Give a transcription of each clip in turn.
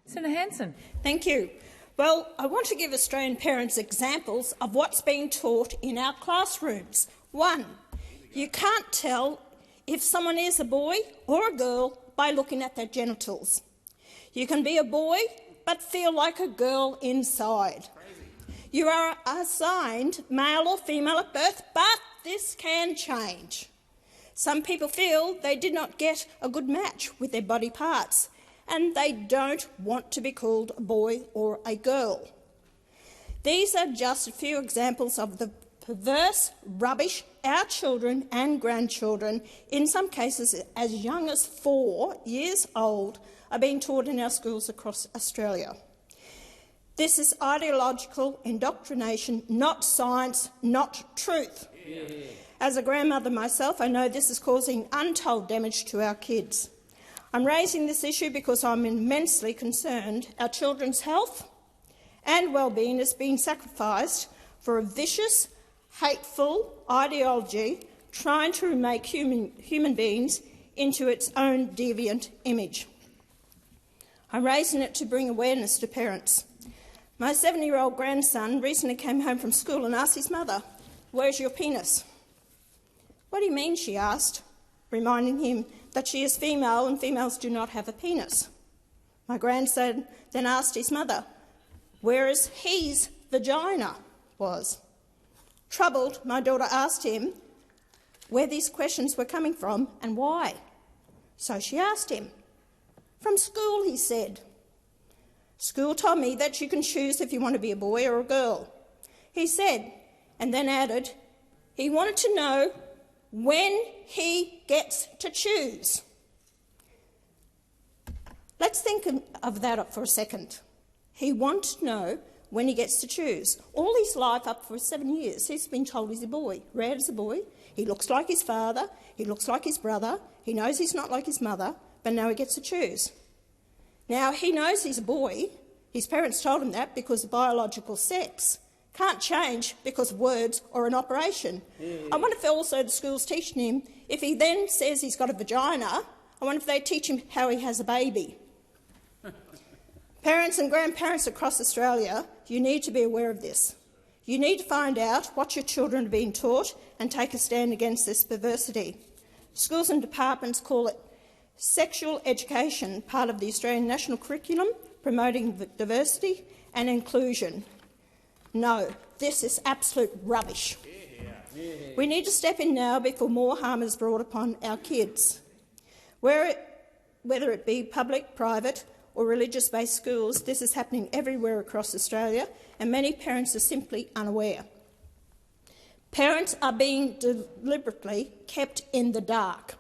Senator Hanson. Thank you. Well, I want to give Australian parents examples of what's being taught in our classrooms. 1. You can't tell if someone is a boy or a girl by looking at their genitals. You can be a boy but feel like a girl inside. You are assigned male or female at birth, but this can change. Some people feel they did not get a good match with their body parts, and they don't want to be called a boy or a girl. These are just a few examples of the perverse rubbish our children and grandchildren, in some cases as young as 4 years old, are being taught in our schools across Australia. This is ideological indoctrination, not science, not truth. Yeah. As a grandmother myself, I know this is causing untold damage to our kids. I'm raising this issue because I'm immensely concerned our children's health and well-being is being sacrificed for a vicious, hateful ideology trying to make human beings into its own deviant image. I'm raising it to bring awareness to parents. My 7-year-old grandson recently came home from school and asked his mother, "Where's your penis?" "What do you mean?" she asked, reminding him that she is female and females do not have a penis. My grandson then asked his mother, where is his vagina was. Troubled, my daughter asked him where these questions were coming from and why. So she asked him. "From school," he said. "School told me that you can choose if you want to be a boy or a girl," he said, and then added he wanted to know when he gets to choose. Let's think of that for a second. He wants to know when he gets to choose. All his life, up for 7 years, he's been told he's a boy, reared as a boy. He looks like his father, he looks like his brother, he knows he's not like his mother, but now he gets to choose. Now, he knows he's a boy. His parents told him that because of biological sex. Can't change because of words or an operation. I wonder if also the school's teaching him, if he then says he's got a vagina, I wonder if they teach him how he has a baby. Parents and grandparents across Australia, you need to be aware of this. You need to find out what your children are being taught and take a stand against this perversity. Schools and departments call it sexual education, part of the Australian national curriculum, promoting diversity and inclusion. No, this is absolute rubbish. We need to step in now before more harm is brought upon our kids. Whether it be public, private or religious-based schools, this is happening everywhere across Australia, and many parents are simply unaware. Parents are being deliberately kept in the dark.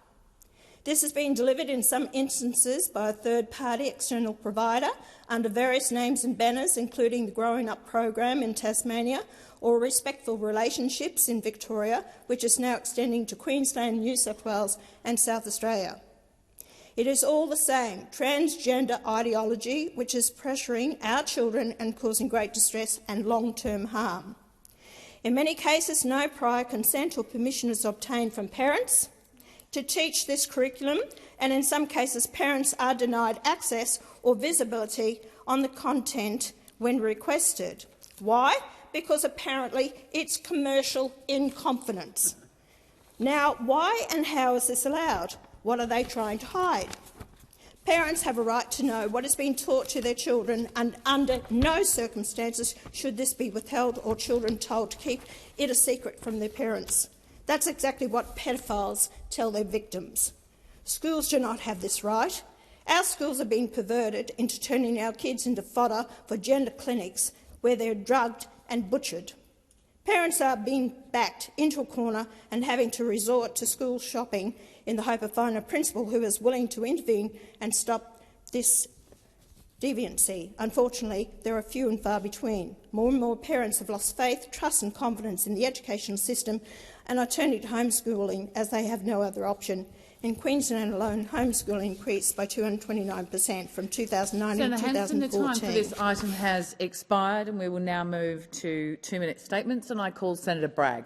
This is being delivered in some instances by a third-party external provider under various names and banners, including the Growing Up program in Tasmania or Respectful Relationships in Victoria, which is now extending to Queensland, New South Wales and South Australia. It is all the same transgender ideology which is pressuring our children and causing great distress and long-term harm. In many cases, no prior consent or permission is obtained from parents to teach this curriculum, and in some cases parents are denied access or visibility on the content when requested. Why? Because apparently it's commercial in confidence. Now, why and how is this allowed? What are they trying to hide? Parents have a right to know what is being taught to their children, and under no circumstances should this be withheld or children told to keep it a secret from their parents. That's exactly what pedophiles tell their victims. Schools do not have this right. Our schools are being perverted into turning our kids into fodder for gender clinics where they're drugged and butchered. Parents are being backed into a corner and having to resort to school shopping in the hope of finding a principal who is willing to intervene and stop this deviancy. Unfortunately, there are few and far between. More and more parents have lost faith, trust and confidence in the educational system and are turning to homeschooling as they have no other option. In Queensland alone, homeschooling increased by 229% from 2009 to 2014. Senator Hanson, the time for this item has expired and we will now move to 2-minute statements, and I call Senator Bragg.